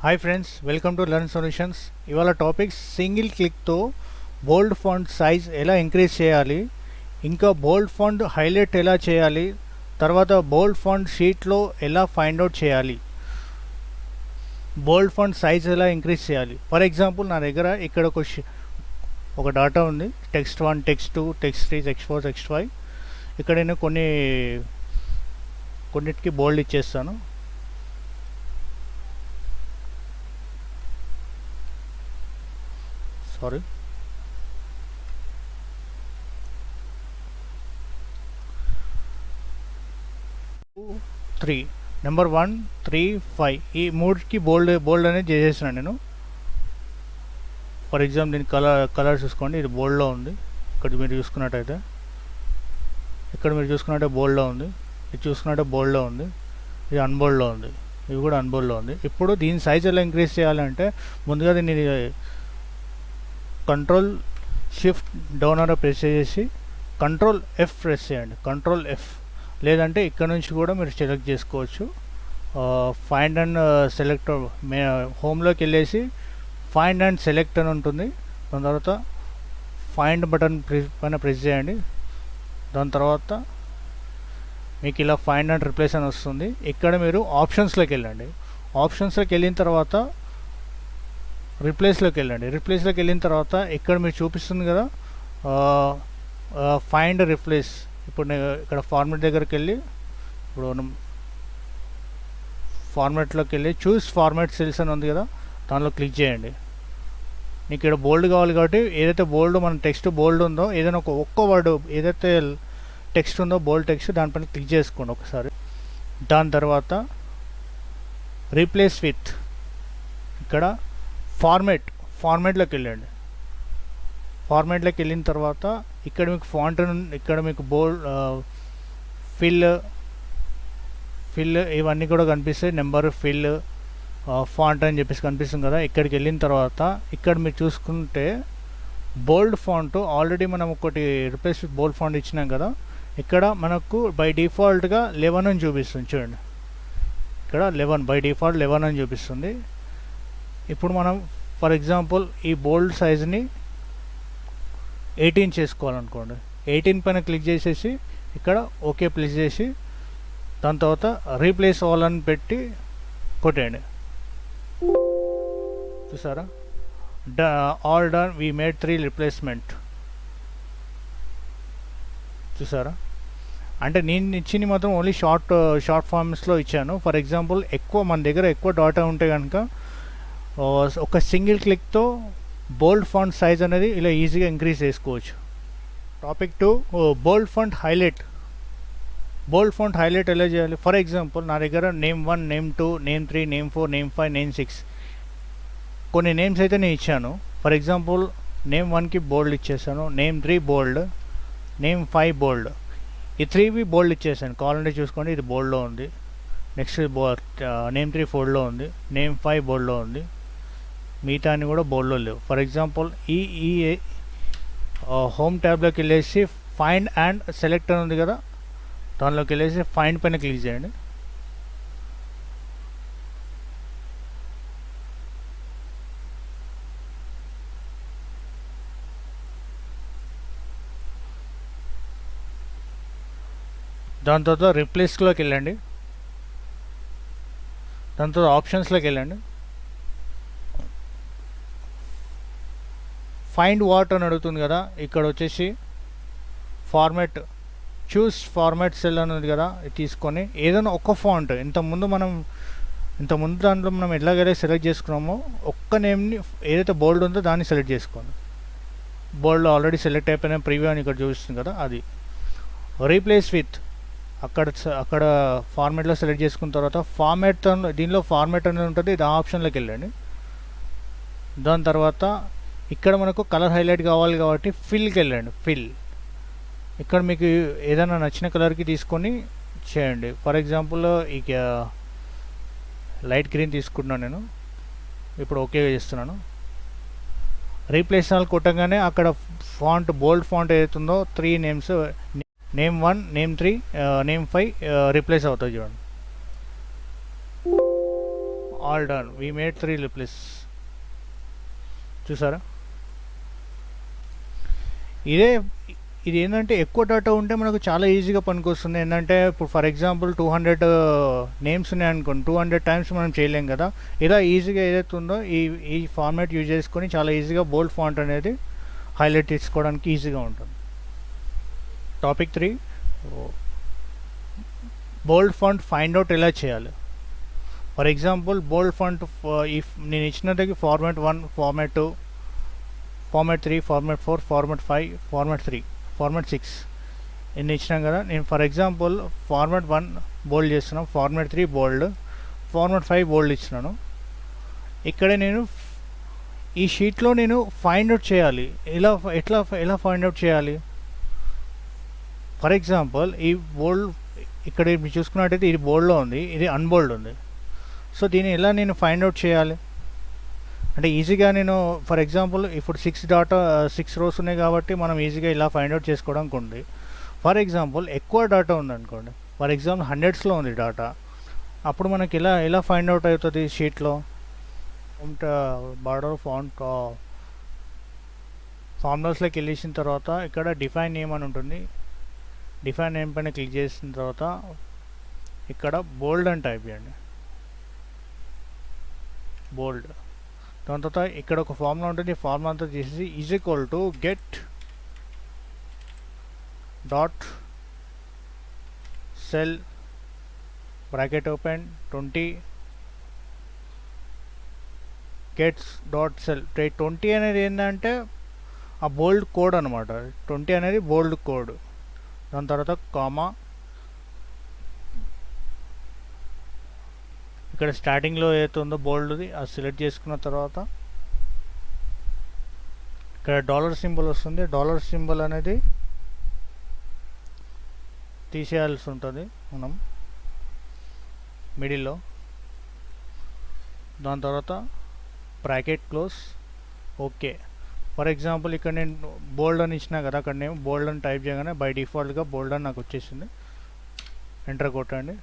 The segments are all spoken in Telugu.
Hi friends, welcome to learn solutions. ఇవాళ టాపిక్ సింగిల్ క్లిక్తో బోల్డ్ ఫాంట్ సైజ్ ఎలా ఇంక్రీజ్ చేయాలి, ఇంకా బోల్డ్ ఫాంట్ హైలైట్ ఎలా చేయాలి, తర్వాత బోల్డ్ ఫాంట్ షీట్లో ఎలా ఫైండ్ అవుట్ చేయాలి, బోల్డ్ ఫాంట్ సైజ్ ఎలా ఇంక్రీజ్ చేయాలి. ఫర్ ఎగ్జాంపుల్ నా దగ్గర ఇక్కడ ఒక డాటా ఉంది, text 1, text 2, text 3, text 4, text 5. ఇక్కడ నేను కొన్నిటికి బోల్డ్ ఇచ్చేస్తాను. సారీ, నెంబర్ 1, 3, 5 ఈ మూడుకి బోల్డ్ అనేది చేసేసినాను నేను. ఫర్ ఎగ్జాంపుల్ దీని కలర్ చూసుకోండి, ఇది బోల్డ్లో ఉంది. ఇక్కడ మీరు చూసుకున్నట్టయితే బోల్డ్లో ఉంది, ఇది చూసుకున్నట్టే బోల్డ్లో ఉంది, ఇది అన్బోల్డ్లో ఉంది, ఇది కూడా అన్బోల్డ్లో ఉంది. ఇప్పుడు దీని సైజ్ ఎలా ఇంక్రీజ్ చేయాలంటే ముందుగా దీన్ని కంట్రోల్ షిఫ్ట్ డౌన్ ఆరో ప్రెస్ చేసి కంట్రోల్ F ప్రెస్ చేయండి. కంట్రోల్ F లేదంటే ఇక్కడ నుంచి కూడా మీరు సెలెక్ట్ చేసుకోవచ్చు. ఫైండ్ అండ్ సెలెక్ట్ హోమ్లోకి వెళ్ళేసి ఫైండ్ అండ్ సెలెక్ట్ అని ఉంటుంది. దాని తర్వాత ఫైండ్ బటన్ పైన ప్రెస్ చేయండి. దాని తర్వాత మీకు ఇలా ఫైండ్ అండ్ రిప్లేస్ అని వస్తుంది. ఇక్కడ మీరు ఆప్షన్స్లోకి వెళ్ళండి. ఆప్షన్స్లోకి వెళ్ళిన తర్వాత రిప్లేస్లోకి వెళ్ళిన తర్వాత ఇక్కడ మీరు చూపిస్తుంది కదా ఫైండ్ రిప్లేస్. ఇప్పుడు నేను ఇక్కడ ఫార్మాట్ దగ్గరికి వెళ్ళి ఫార్మాట్లోకి వెళ్ళి చూస్ ఫార్మాట్ సెల్స్ అని ఉంది కదా, దానిలో క్లిక్ చేయండి. మీకు ఇక్కడ బోల్డ్ కావాలి కాబట్టి ఏదైతే బోల్డ్ మన టెక్స్ట్ బోల్డ్ ఉందో ఏదైనా ఒక్క వర్డ్ ఏదైతే టెక్స్ట్ ఉందో బోల్డ్ టెక్స్ట్ దానిపైన క్లిక్ చేసుకోండి ఒకసారి. దాని తర్వాత రీప్లేస్ విత్ ఇక్కడ ఫార్మాట్లోకి వెళ్ళండి. ఫార్మాట్లోకి వెళ్ళిన తర్వాత ఇక్కడ మీకు ఫాంట్, ఇక్కడ మీకు బోల్డ్, ఫిల్ ఇవన్నీ కూడా కనిపిస్తాయి. నెంబర్, ఫిల్, ఫాంట్ అని చెప్పేసి కనిపిస్తుంది కదా. ఇక్కడికి వెళ్ళిన తర్వాత ఇక్కడ మీరు చూసుకుంటే బోల్డ్ ఫాంట్ ఆల్రెడీ మనం ఒకటి రిప్లేస్ విత్ బోల్డ్ ఫాంట్ ఇచ్చినాం కదా. ఇక్కడ మనకు బై డిఫాల్ట్గా 11 అని చూపిస్తుంది. చూడండి, ఇక్కడ 11 బై డిఫాల్ట్ 11 అని చూపిస్తుంది. ఇప్పుడు మనం ఫర్ ఎగ్జాంపుల్ ఈ బోల్డ్ సైజ్ని 18 చేసుకోవాలనుకోండి. 18 పైన క్లిక్ చేసేసి ఇక్కడ ఓకే ప్లేస్ చేసి దాని తర్వాత రీప్లేస్ ఆల్ అని పెట్టి కొట్టేయండి. చూసారా, all done, we made 3 replacement. చూసారా, అంటే నేను ఇచ్చింది మాత్రం ఓన్లీ షార్ట్ ఫార్మ్స్లో ఇచ్చాను. ఫర్ ఎగ్జాంపుల్ మన దగ్గర ఎక్కువ డాటా ఉంటే కనుక ఒక సింగిల్ క్లిక్తో బోల్డ్ ఫాంట్ సైజ్ అనేది ఇలా ఈజీగా ఇంక్రీజ్ చేసుకోవచ్చు. టాపిక్ 2, బోల్డ్ ఫాంట్ హైలైట్. బోల్డ్ ఫాంట్ హైలైట్ ఎలా చేయాలి? ఫర్ ఎగ్జాంపుల్ నా దగ్గర name 1, name 2, name 3, name 4, name 5, name 6 కొన్ని నేమ్స్ అయితే నేను ఇచ్చాను. ఫర్ ఎగ్జాంపుల్ నేమ్ 1కి బోల్డ్ ఇచ్చేసాను, నేమ్ 3 బోల్డ్, నేమ్ 5 బోల్డ్, ఈ 3వి బోల్డ్ ఇచ్చేసాను. కావాలంటే చూసుకోండి, ఇది బోల్డ్లో ఉంది. నెక్స్ట్ నేమ్ 3 బోల్డ్లో ఉంది, నేమ్ 5 బోల్డ్లో ఉంది, మిగతా అన్ని కూడా బోల్డ్లో లేవు. ఫర్ ఎగ్జాంపుల్ ఈ హోమ్ ట్యాబ్లోకి వెళ్ళేసి ఫైండ్ అండ్ సెలెక్ట్ అని ఉంది కదా, దానిలోకి వెళ్ళేసి ఫైండ్ పైన క్లిక్ చేయండి. దాని తర్వాత రిప్లేస్లోకి వెళ్ళండి. దాని తర్వాత ఆప్షన్స్లోకి వెళ్ళండి. ఫైండ్ వాట్ అని అడుగుతుంది కదా, ఇక్కడ వచ్చేసి చూస్ ఫార్మాట్ సెల్ అని ఉంది కదా, ఇది తీసుకొని ఏదైనా ఒక ఫాంట్ ఇంతకుముందు దాంట్లో మనం ఎలాగైతే సెలెక్ట్ చేసుకున్నామో ఒక్క నేమ్ని ఏదైతే బోల్డ్ ఉందో దాన్ని సెలెక్ట్ చేసుకోండి. బోల్డ్ ఆల్రెడీ సెలెక్ట్ అయిపోయిన ప్రివ్యూ అని ఇక్కడ చూపిస్తుంది కదా, అది. రీప్లేస్ విత్ అక్కడ ఫార్మాట్లో సెలెక్ట్ చేసుకున్న తర్వాత దీనిలో ఫార్మాట్ అనేది ఉంటుంది, ఇది ఆప్షన్లోకి వెళ్ళండి. దాని తర్వాత ఇక్కడ మనకు కలర్ హైలైట్ కావాలి కాబట్టి ఫిల్కి వెళ్ళండి. ఇక్కడ మీకు ఏదైనా నచ్చిన కలర్కి తీసుకొని చేయండి. ఫర్ ఎగ్జాంపుల్ ఇక లైట్ గ్రీన్ తీసుకుంటున్నాను నేను. ఇప్పుడు ఓకే చేస్తున్నాను. రీప్లేస్ ఆల్ కొట్టగానే అక్కడ ఫాంట్, బోల్డ్ ఫాంట్ ఏదైతుందో 3 names, name 1, name 3, name 5 replace అవుతుంది. చూడండి, all done, we made 3 replace. చూసారా, ఇది ఏంటంటే ఎక్కువ డేటా ఉంటే మనకు చాలా ఈజీగా పనికొస్తుంది. ఏంటంటే ఇప్పుడు ఫర్ ఎగ్జాంపుల్ 200 నేమ్స్ ఉన్నాయి అనుకోండి, 200 టైమ్స్ మనం చేయలేం కదా. ఇలా ఈజీగా ఏదైతే ఉందో ఈ ఫార్మాట్ యూజ్ చేసుకొని చాలా ఈజీగా బోల్డ్ ఫాంట్ అనేది హైలైట్ చేసుకోవడానికి ఈజీగా ఉంటుంది. టాపిక్ 3, బోల్డ్ ఫాంట్ ఫైండ్ అవుట్ ఎలా చేయాలి. For example bold font if నేను ఇచ్చినట్టుగా format 1, format 2, format 3, format 4, format 5, format 3, format 6 ఇన్ని ఇచ్చినాం కదా. నేను ఫర్ ఎగ్జాంపుల్ ఫార్మాట్ 1 బోల్డ్ చేస్తున్నాను, ఫార్మాట్ 3 బోల్డ్, ఫార్మాట్ 5 బోల్డ్ ఇచ్చినాను. ఇక్కడ నేను ఈ షీట్లో నేను ఫైండ్ అవుట్ చేయాలి. ఎలా ఫైండ్ అవుట్ చేయాలి. ఫర్ ఎగ్జాంపుల్ ఈ బోల్డ్ ఇక్కడ మీరు చూసుకున్నట్టయితే ఇది బోల్డ్లో ఉంది, ఇది అన్బోల్డ్ ఉంది. సో దీన్ని ఎలా నేను ఫైండ్ అవుట్ చేయాలి అంటే ఈజీగా నేను ఫర్ ఎగ్జాంపుల్ ఇప్పుడు 6 రోస్ ఉన్నాయి కాబట్టి మనం ఈజీగా ఇలా ఫైండ్ అవుట్ చేసుకోవడానికి ఉంది. ఫర్ ఎగ్జాంపుల్ ఎక్కువ డేటా ఉందనుకోండి, ఫర్ ఎగ్జాంపుల్ 100స్లో ఉంది డేటా, అప్పుడు మనకి ఎలా ఫైండ్ అవుట్ అవుతుంది షీట్లో. బార్డర్ ఫాంట్ ఫార్ములాస్లోకి వెళ్ళేసిన తర్వాత ఇక్కడ డిఫైన్ నేమ్ అని ఉంటుంది. డిఫైన్ నేమ్ పైన క్లిక్ చేసిన తర్వాత ఇక్కడ బోల్డ్ అని టైప్ చేయండి, బోల్డ్. దాని తర్వాత ఇక్కడ ఒక ఫార్ములా ఉంటుంది, ఫార్ములా అంతా చేసేసి is equal to get dot cell bracket open 20 gets dot cell. 20 అనేది ఏంటంటే ఆ బోల్డ్ కోడ్ అనమాట. 20 అనేది బోల్డ్ కోడ్. దాని తర్వాత కామా, ఇక్కడ స్టార్టింగ్లో ఏదైతే ఉందో బోల్డ్ది అది సెలెక్ట్ చేసుకున్న తర్వాత ఇక్కడ డాలర్ సింబల్ వస్తుంది. డాలర్ సింబల్ అనేది తీసేయాల్సి ఉంటుంది మనం మిడిల్లో. దాని తర్వాత bracket close, okay. For example ఇక్కడ నేను బోల్డ్ అని ఇచ్చినా కదా, అక్కడ నేను బోల్డ్ అని టైప్ చేయగానే బై డిఫాల్ట్గా బోల్డ్ అని నాకు వచ్చేసింది. ఎంటర్ కొట్టండి.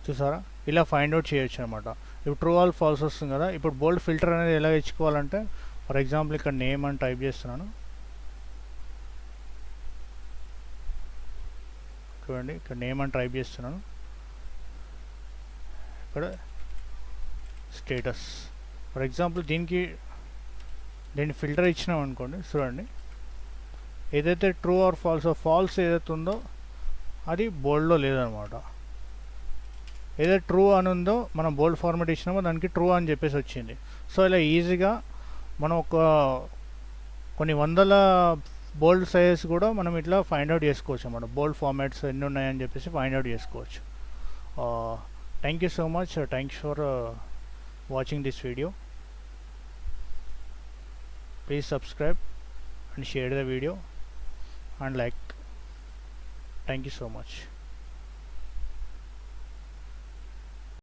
చూసారా, ఇలా ఫైండ్ అవుట్ చేయొచ్చు అనమాట. ఇప్పుడు ట్రూ ఆల్ ఫాల్స్ వస్తుంది కదా. ఇప్పుడు బోల్డ్ ఫిల్టర్ అనేది ఎలా ఇచ్చుకోవాలంటే ఫర్ ఎగ్జాంపుల్ ఇక్కడ నేమ్ అని టైప్ చేస్తున్నాను. చూడండి, ఇక్కడ నేమ్ అని టైప్ చేస్తున్నాను. ఇక్కడ స్టేటస్ ఫర్ ఎగ్జాంపుల్ దీన్ని ఫిల్టర్ ఇచ్చినాం అనుకోండి. చూడండి, ఏదైతే ట్రూ ఆర్ ఫాల్స్ ఏదైతే ఉందో అది బోల్డ్లో లేదనమాట. ఏదైతే ట్రూ అని ఉందో మనం బోల్డ్ ఫార్మాట్ ఇచ్చినామో దానికి ట్రూ అని చెప్పేసి వచ్చింది. సో ఇలా ఈజీగా మనం కొన్ని వందల బోల్డ్ సైజెస్ కూడా మనం ఇట్లా ఫైండ్ అవుట్ చేసుకోవచ్చు అన్నమాట. బోల్డ్ ఫార్మాట్స్ ఎన్ని ఉన్నాయని చెప్పేసి ఫైండ్ అవుట్ చేసుకోవచ్చు. Thank you so much. Thanks for watching this video. Please subscribe and share the video and like. Thank you so much.